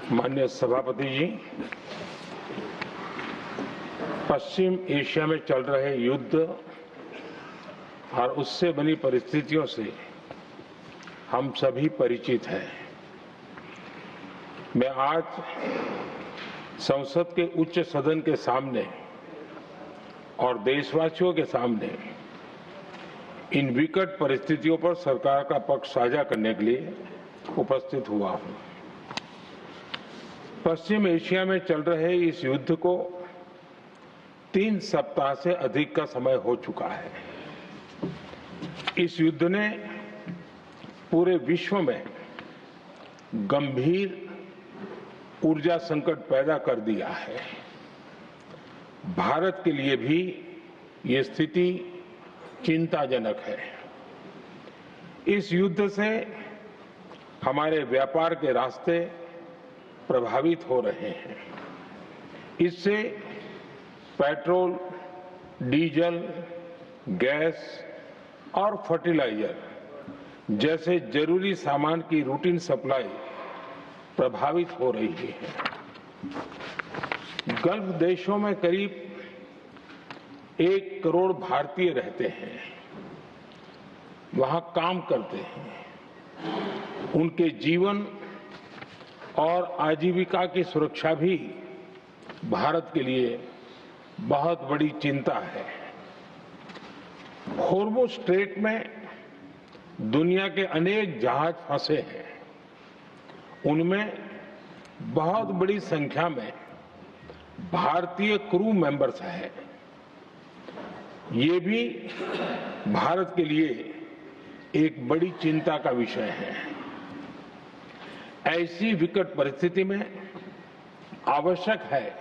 माननीय सभापति जी, पश्चिम एशिया में चल रहे युद्ध और उससे बनी परिस्थितियों से हम सभी परिचित हैं। मैं आज संसद के उच्च सदन के सामने और देशवासियों के सामने इन विकट परिस्थितियों पर सरकार का पक्ष साझा करने के लिए उपस्थित हुआ हूं। पश्चिम एशिया में चल रहे इस युद्ध को 3 सप्ताह से अधिक का समय हो चुका है। इस युद्ध ने पूरे विश्व में गंभीर ऊर्जा संकट पैदा कर दिया है। भारत के लिए भी ये स्थिति चिंताजनक है। इस युद्ध से हमारे व्यापार के रास्ते प्रभावित हो रहे हैं। इससे पेट्रोल, डीजल, गैस और फर्टिलाइजर जैसे जरूरी सामान की रूटीन सप्लाई प्रभावित हो रही है। गल्फ देशों में करीब 1 करोड़ भारतीय रहते हैं, वहां काम करते हैं। उनके जीवन और आजीविका की सुरक्षा भी भारत के लिए बहुत बड़ी चिंता है। होर्मुज स्ट्रेट में दुनिया के अनेक जहाज फंसे हैं। उनमें बहुत बड़ी संख्या में भारतीय क्रू मेंबर्स हैं। ये भी भारत के लिए एक बड़ी चिंता का विषय है। ऐसी विकट परिस्थिति में आवश्यक है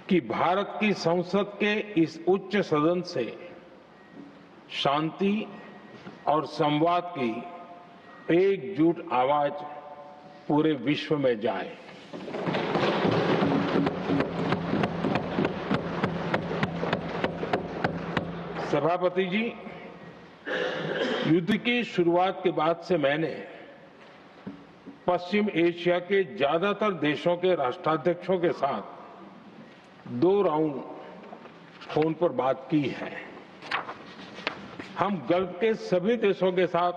कि भारत की संसद के इस उच्च सदन से शांति और संवाद की एकजुट आवाज पूरे विश्व में जाए। सभापति जी, युद्ध की शुरुआत के बाद से मैंने पश्चिम एशिया के ज्यादातर देशों के राष्ट्राध्यक्षों के साथ 2 राउंड फोन पर बात की है। हम गल्फ के सभी देशों के साथ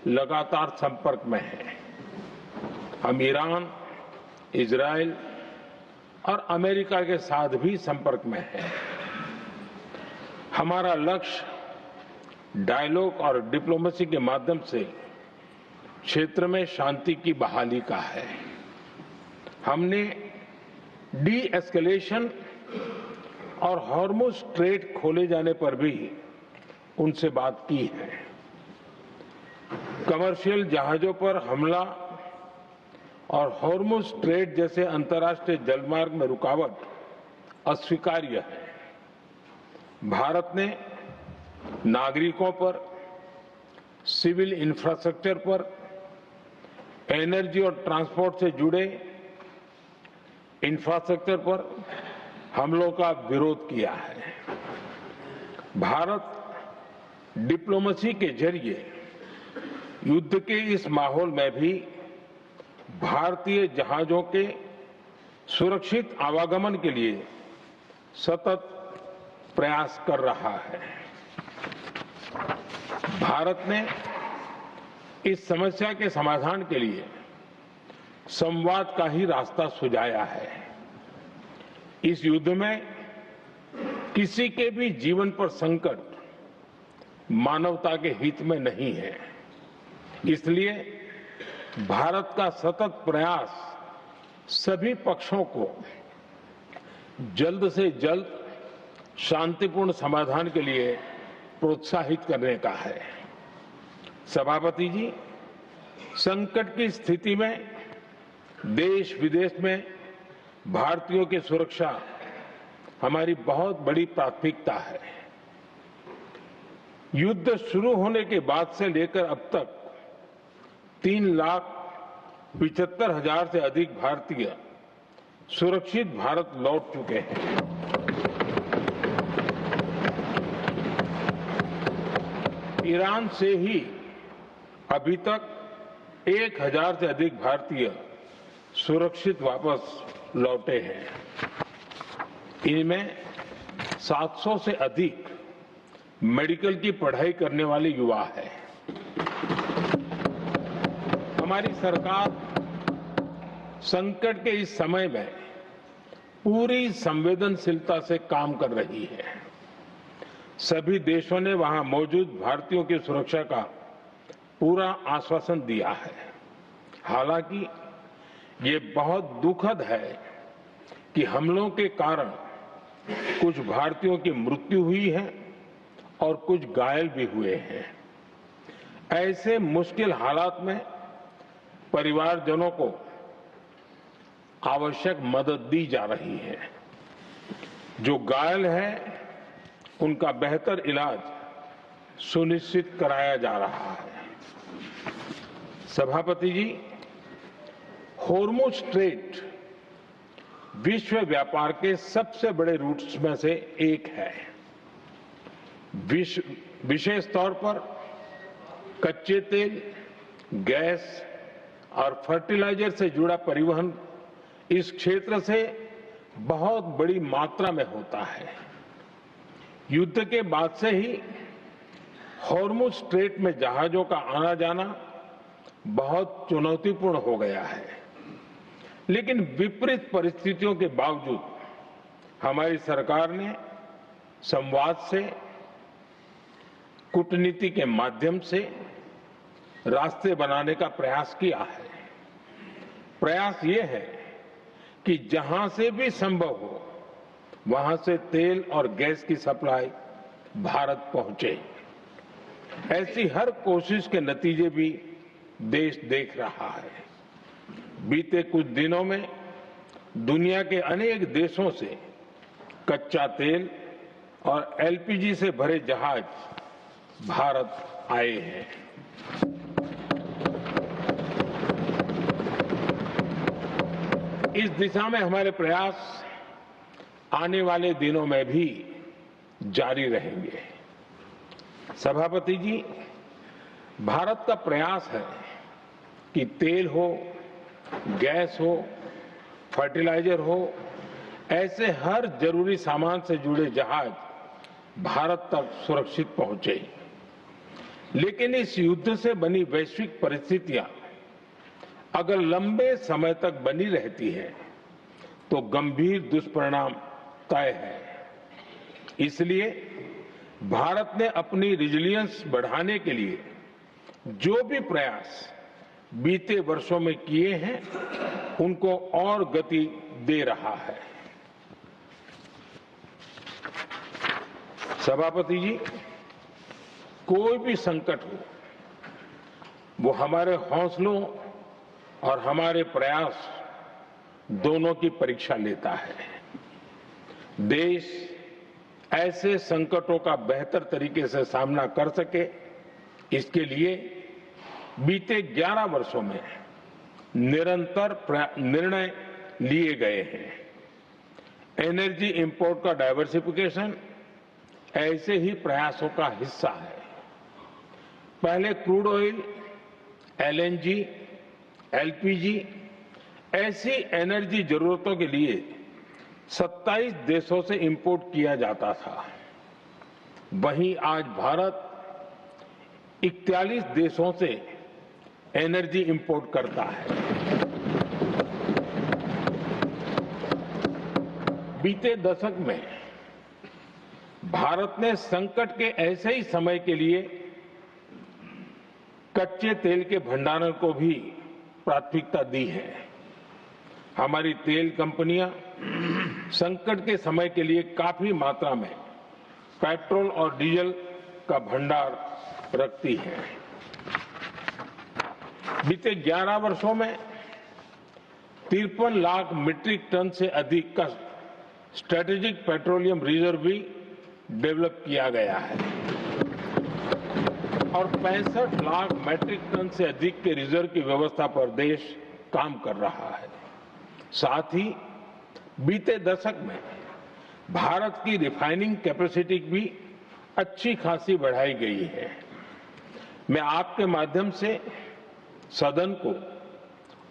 लगातार संपर्क में हैं। हम ईरान, इजराइल और अमेरिका के साथ भी संपर्क में हैं। हमारा लक्ष्य डायलॉग और डिप्लोमेसी के माध्यम से क्षेत्र में शांति की बहाली का है। हमने डी एस्केलेशन और हॉर्मुज स्ट्रेट खोले जाने पर भी उनसे बात की है। कमर्शियल जहाजों पर हमला और हॉर्मुज स्ट्रेट जैसे अंतर्राष्ट्रीय जलमार्ग में रुकावट अस्वीकार्य है। भारत ने नागरिकों पर, सिविल इंफ्रास्ट्रक्चर पर, एनर्जी और ट्रांसपोर्ट से जुड़े इंफ्रास्ट्रक्चर पर हमलों का विरोध किया है। भारत डिप्लोमेसी के जरिए युद्ध के इस माहौल में भी भारतीय जहाजों के सुरक्षित आवागमन के लिए सतत प्रयास कर रहा है। भारत ने इस समस्या के समाधान के लिए संवाद का ही रास्ता सुझाया है। इस युद्ध में किसी के भी जीवन पर संकट मानवता के हित में नहीं है। इसलिए भारत का सतत प्रयास सभी पक्षों को जल्द से जल्द शांतिपूर्ण समाधान के लिए प्रोत्साहित करने का है। सभापति जी, संकट की स्थिति में देश विदेश में भारतीयों की सुरक्षा हमारी बहुत बड़ी प्राथमिकता है। युद्ध शुरू होने के बाद से लेकर अब तक 3,75,000 से अधिक भारतीय सुरक्षित भारत लौट चुके हैं। ईरान से ही अभी तक 1000 से अधिक भारतीय सुरक्षित वापस लौटे हैं। इनमें 700 से अधिक मेडिकल की पढ़ाई करने वाले युवा हैं। हमारी सरकार संकट के इस समय में पूरी संवेदनशीलता से काम कर रही है। सभी देशों ने वहां मौजूद भारतीयों की सुरक्षा का पूरा आश्वासन दिया है। हालांकि ये बहुत दुखद है कि हमलों के कारण कुछ भारतीयों की मृत्यु हुई है और कुछ घायल भी हुए हैं। ऐसे मुश्किल हालात में परिवारजनों को आवश्यक मदद दी जा रही है। जो घायल हैं, उनका बेहतर इलाज सुनिश्चित कराया जा रहा है। सभापति जी, होर्मुज स्ट्रेट विश्व व्यापार के सबसे बड़े रूट्स में से एक है। विशेष तौर पर कच्चे तेल, गैस और फर्टिलाइजर से जुड़ा परिवहन इस क्षेत्र से बहुत बड़ी मात्रा में होता है। युद्ध के बाद से ही होर्मुज स्ट्रेट में जहाजों का आना जाना बहुत चुनौतीपूर्ण हो गया है। लेकिन विपरीत परिस्थितियों के बावजूद हमारी सरकार ने संवाद से, कूटनीति के माध्यम से रास्ते बनाने का प्रयास किया है। प्रयास ये है कि जहां से भी संभव हो वहां से तेल और गैस की सप्लाई भारत पहुंचे। ऐसी हर कोशिश के नतीजे भी देश देख रहा है। बीते कुछ दिनों में दुनिया के अनेक देशों से कच्चा तेल और एलपीजी से भरे जहाज भारत आए हैं। इस दिशा में हमारे प्रयास आने वाले दिनों में भी जारी रहेंगे। सभापति जी, भारत का प्रयास है कि तेल हो, गैस हो, फर्टिलाइजर हो, ऐसे हर जरूरी सामान से जुड़े जहाज भारत तक सुरक्षित पहुंचे। लेकिन इस युद्ध से बनी वैश्विक परिस्थितियां अगर लंबे समय तक बनी रहती है तो गंभीर दुष्परिणाम तय है। इसलिए भारत ने अपनी रेजिलियंस बढ़ाने के लिए जो भी प्रयास बीते वर्षों में किए हैं, उनको और गति दे रहा है। सभापति जी, कोई भी संकट हो, वो हमारे हौसलों और हमारे प्रयास दोनों की परीक्षा लेता है। देश ऐसे संकटों का बेहतर तरीके से सामना कर सके, इसके लिए बीते 11 वर्षों में निरंतर निर्णय लिए गए हैं। एनर्जी इंपोर्ट का डाइवर्सिफिकेशन ऐसे ही प्रयासों का हिस्सा है। पहले क्रूड ऑयल, एलएनजी, एलपीजी ऐसी एनर्जी जरूरतों के लिए 27 देशों से इंपोर्ट किया जाता था। वहीं आज भारत 41 देशों से एनर्जी इंपोर्ट करता है। बीते दशक में भारत ने संकट के ऐसे ही समय के लिए कच्चे तेल के भंडारण को भी प्राथमिकता दी है। हमारी तेल कंपनियां संकट के समय के लिए काफी मात्रा में पेट्रोल और डीजल का भंडार रखती हैं। बीते 11 वर्षों में 53 लाख मीट्रिक टन से अधिक का स्ट्रेटेजिक पेट्रोलियम रिजर्व भी डेवलप किया गया है और 65 लाख मीट्रिक टन से अधिक के रिजर्व की व्यवस्था पर देश काम कर रहा है। साथ ही बीते दशक में भारत की रिफाइनिंग कैपेसिटी भी अच्छी खासी बढ़ाई गई है। मैं आपके माध्यम से सदन को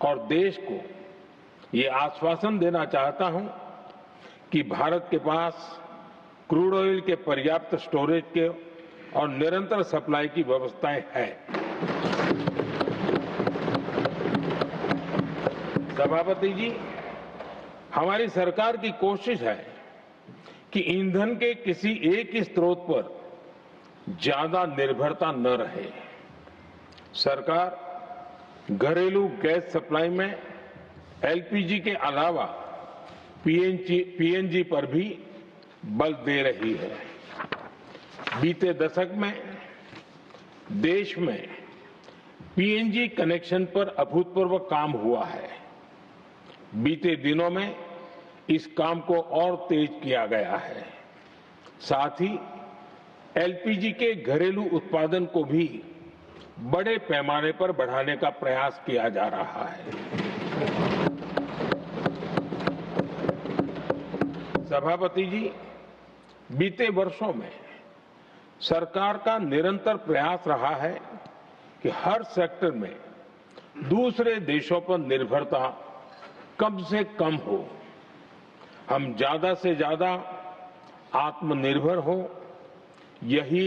और देश को ये आश्वासन देना चाहता हूं कि भारत के पास क्रूड ऑयल के पर्याप्त स्टोरेज के और निरंतर सप्लाई की व्यवस्थाएं हैं। सभापति जी, हमारी सरकार की कोशिश है कि ईंधन के किसी एक ही स्रोत पर ज्यादा निर्भरता न रहे। सरकार घरेलू गैस सप्लाई में एलपीजी के अलावा पीएनजी पर भी बल दे रही है। बीते दशक में देश में पीएनजी कनेक्शन पर अभूतपूर्व काम हुआ है। बीते दिनों में इस काम को और तेज किया गया है। साथ ही एलपीजी के घरेलू उत्पादन को भी बड़े पैमाने पर बढ़ाने का प्रयास किया जा रहा है। सभापति जी, बीते वर्षों में सरकार का निरंतर प्रयास रहा है कि हर सेक्टर में दूसरे देशों पर निर्भरता कम से कम हो। हम ज्यादा से ज्यादा आत्मनिर्भर हो, यही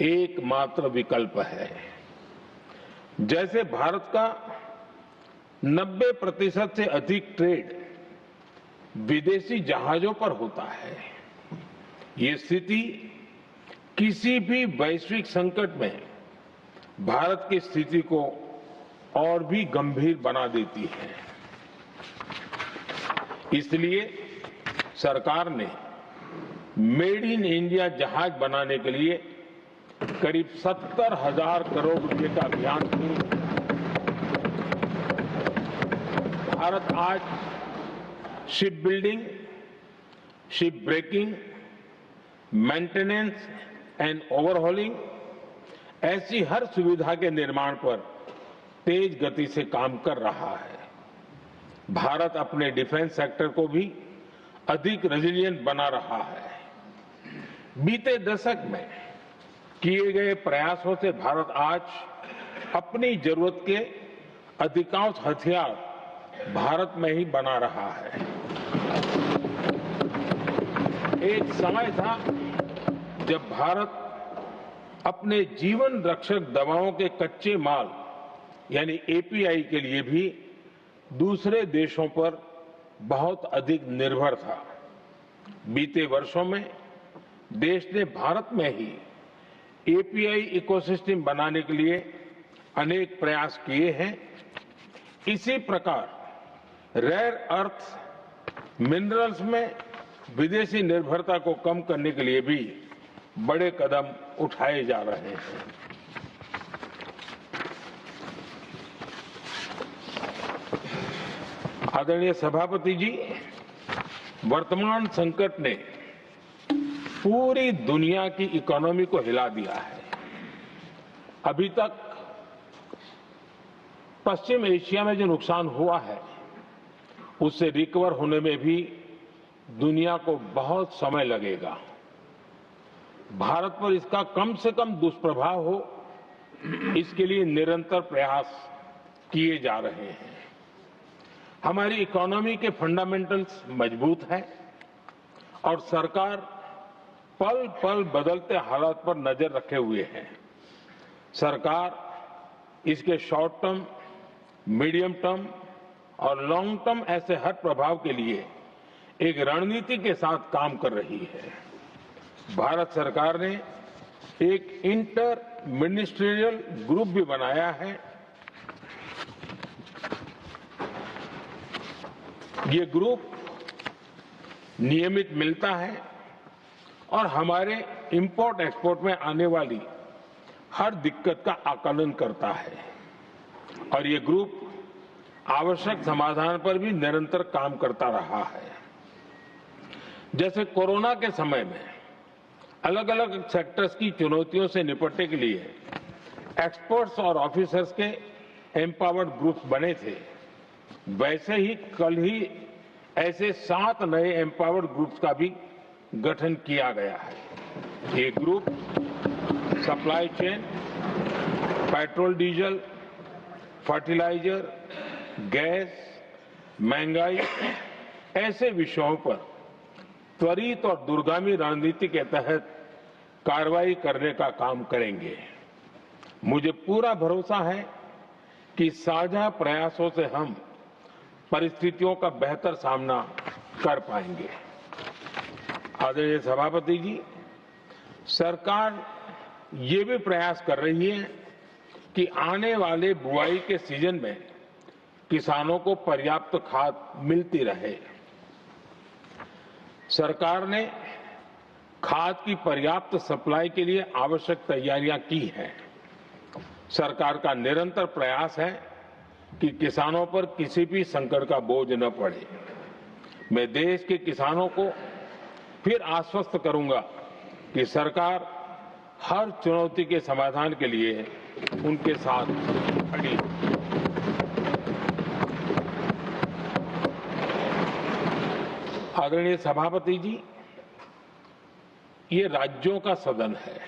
एकमात्र विकल्प है। जैसे भारत का 90% से अधिक ट्रेड विदेशी जहाजों पर होता है, ये स्थिति किसी भी वैश्विक संकट में भारत की स्थिति को और भी गंभीर बना देती है। इसलिए सरकार ने मेड इन इंडिया जहाज बनाने के लिए करीब 70,000 करोड़ रुपए का अभियान शुरू किया। भारत आज ship building, ship breaking, maintenance and overhauling ऐसी हर सुविधा के निर्माण पर तेज गति से काम कर रहा है। भारत अपने डिफेंस सेक्टर को भी अधिक रेजिलिएंट बना रहा है। बीते दशक में किए गए प्रयासों से भारत आज अपनी जरूरत के अधिकांश हथियार भारत में ही बना रहा है। एक समय था जब भारत अपने जीवन रक्षक दवाओं के कच्चे माल यानी एपीआई के लिए भी दूसरे देशों पर बहुत अधिक निर्भर था। बीते वर्षों में देश ने भारत में ही एपीआई इकोसिस्टम बनाने के लिए अनेक प्रयास किए हैं। इसी प्रकार रेयर अर्थ मिनरल्स में विदेशी निर्भरता को कम करने के लिए भी बड़े कदम उठाए जा रहे हैं। आदरणीय सभापति जी, वर्तमान संकट ने पूरी दुनिया की इकोनॉमी को हिला दिया है। अभी तक पश्चिम एशिया में जो नुकसान हुआ है उससे रिकवर होने में भी दुनिया को बहुत समय लगेगा। भारत पर इसका कम से कम दुष्प्रभाव हो, इसके लिए निरंतर प्रयास किए जा रहे हैं। हमारी इकोनॉमी के फंडामेंटल्स मजबूत हैं और सरकार पल पल बदलते हालात पर नजर रखे हुए है। सरकार इसके शॉर्ट टर्म, मीडियम टर्म और लॉन्ग टर्म ऐसे हर प्रभाव के लिए एक रणनीति के साथ काम कर रही है। भारत सरकार ने एक इंटर मिनिस्ट्रियल ग्रुप भी बनाया है। ये ग्रुप नियमित मिलता है और हमारे इंपोर्ट एक्सपोर्ट में आने वाली हर दिक्कत का आकलन करता है और ये ग्रुप आवश्यक समाधान पर भी निरंतर काम करता रहा है। जैसे कोरोना के समय में अलग अलग सेक्टर्स की चुनौतियों से निपटने के लिए एक्सपर्ट्स और ऑफिसर्स के एम्पावर्ड ग्रुप्स बने थे, वैसे ही कल ही ऐसे 7 नए एम्पावर्ड ग्रुप्स का भी गठन किया गया है। ये group supply chain, petrol diesel, fertiliser, gas, महंगाई ऐसे विषयों पर त्वरित और दूरगामी रणनीति के तहत कार्रवाई करने का काम करेंगे। मुझे पूरा भरोसा है कि साझा प्रयासों से हम परिस्थितियों का बेहतर सामना कर पाएंगे। आदरणीय सभापति जी, सरकार ये भी प्रयास कर रही है कि आने वाले बुआई के सीजन में किसानों को पर्याप्त खाद मिलती रहे। सरकार ने खाद की पर्याप्त सप्लाई के लिए आवश्यक तैयारियां की हैं। सरकार का निरंतर प्रयास है कि किसानों पर किसी भी संकट का बोझ न पड़े। मैं देश के किसानों को फिर आश्वस्त करूंगा कि सरकार हर चुनौती के समाधान के लिए उनके साथ खड़ी है। आदरणीय सभापति जी, ये राज्यों का सदन है।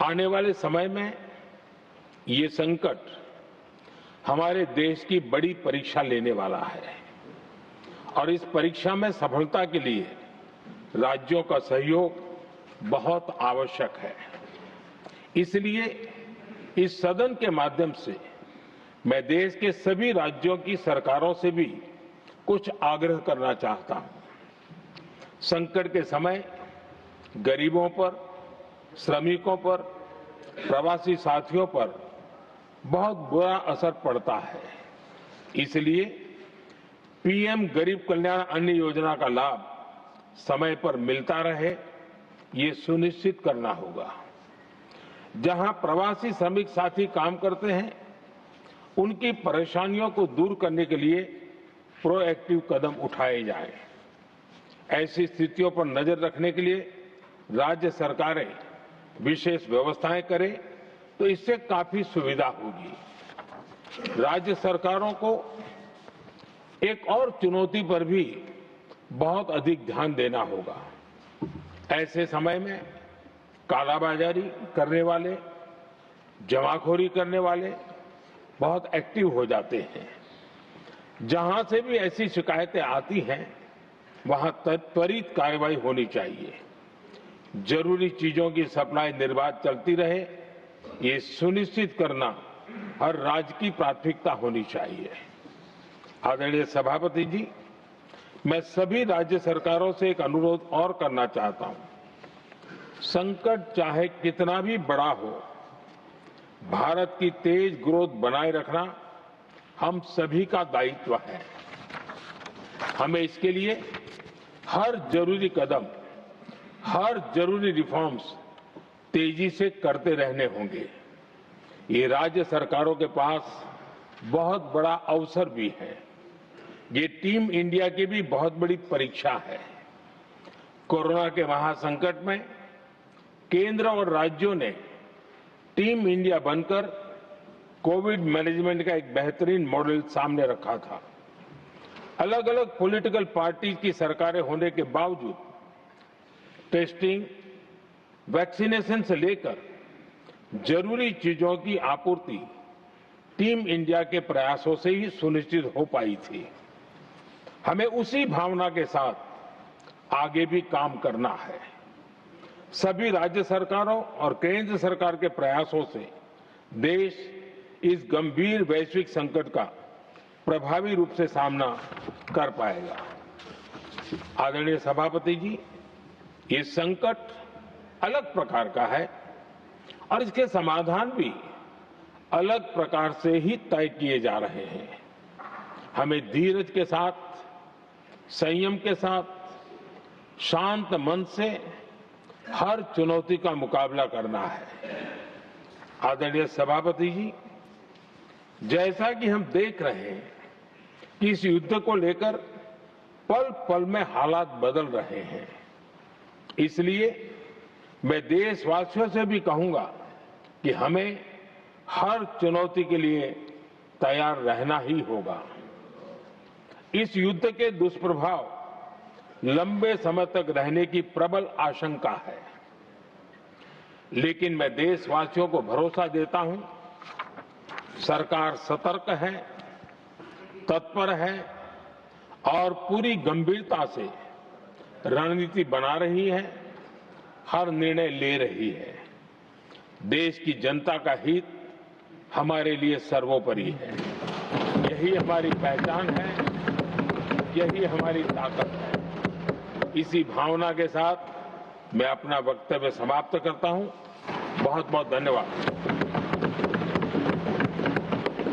आने वाले समय में ये संकट हमारे देश की बड़ी परीक्षा लेने वाला है और इस परीक्षा में सफलता के लिए राज्यों का सहयोग बहुत आवश्यक है। इसलिए इस सदन के माध्यम से मैं देश के सभी राज्यों की सरकारों से भी कुछ आग्रह करना चाहता हूं। संकट के समय गरीबों पर, श्रमिकों पर, प्रवासी साथियों पर बहुत बुरा असर पड़ता है। इसलिए पीएम गरीब कल्याण अन्न योजना का लाभ समय पर मिलता रहे, ये सुनिश्चित करना होगा। जहां प्रवासी श्रमिक साथी काम करते हैं, उनकी परेशानियों को दूर करने के लिए प्रोएक्टिव कदम उठाए जाएं। ऐसी स्थितियों पर नजर रखने के लिए राज्य सरकारें विशेष व्यवस्थाएं करें तो इससे काफी सुविधा होगी। राज्य सरकारों को एक और चुनौती पर भी बहुत अधिक ध्यान देना होगा। ऐसे समय में कालाबाजारी करने वाले, जमाखोरी करने वाले बहुत एक्टिव हो जाते हैं। जहां से भी ऐसी शिकायतें आती हैं, वहां त्वरित कार्रवाई होनी चाहिए। जरूरी चीजों की सप्लाई निर्बाध चलती रहे, ये सुनिश्चित करना हर राज्य की प्राथमिकता होनी चाहिए। आदरणीय सभापति जी, मैं सभी राज्य सरकारों से एक अनुरोध और करना चाहता हूं। संकट चाहे कितना भी बड़ा हो, भारत की तेज ग्रोथ बनाए रखना हम सभी का दायित्व है। हमें इसके लिए हर जरूरी कदम, हर जरूरी रिफॉर्म्स तेजी से करते रहने होंगे। ये राज्य सरकारों के पास बहुत बड़ा अवसर भी है। ये टीम इंडिया की भी बहुत बड़ी परीक्षा है। कोरोना के महासंकट में केंद्र और राज्यों ने टीम इंडिया बनकर कोविड मैनेजमेंट का एक बेहतरीन मॉडल सामने रखा था। अलग अलग पॉलिटिकल पार्टी की सरकारें होने के बावजूद टेस्टिंग, वैक्सीनेशन से लेकर जरूरी चीजों की आपूर्ति टीम इंडिया के प्रयासों से ही सुनिश्चित हो पाई थी। हमें उसी भावना के साथ आगे भी काम करना है। सभी राज्य सरकारों और केंद्र सरकार के प्रयासों से देश इस गंभीर वैश्विक संकट का प्रभावी रूप से सामना कर पाएगा। आदरणीय सभापति जी, ये संकट अलग प्रकार का है और इसके समाधान भी अलग प्रकार से ही तय किए जा रहे हैं। हमें धीरज के साथ, संयम के साथ, शांत मन से हर चुनौती का मुकाबला करना है। आदरणीय सभापति जी, जैसा कि हम देख रहे हैं कि इस युद्ध को लेकर पल पल में हालात बदल रहे हैं, इसलिए मैं देशवासियों से भी कहूंगा कि हमें हर चुनौती के लिए तैयार रहना ही होगा। इस युद्ध के दुष्प्रभाव लंबे समय तक रहने की प्रबल आशंका है, लेकिन मैं देशवासियों को भरोसा देता हूं सरकार सतर्क है, तत्पर है और पूरी गंभीरता से रणनीति बना रही है, हर निर्णय ले रही है। देश की जनता का हित हमारे लिए सर्वोपरि है। यही हमारी पहचान है, यही हमारी ताकत है। इसी भावना के साथ मैं अपना वक्तव्य समाप्त करता हूं। बहुत बहुत धन्यवाद।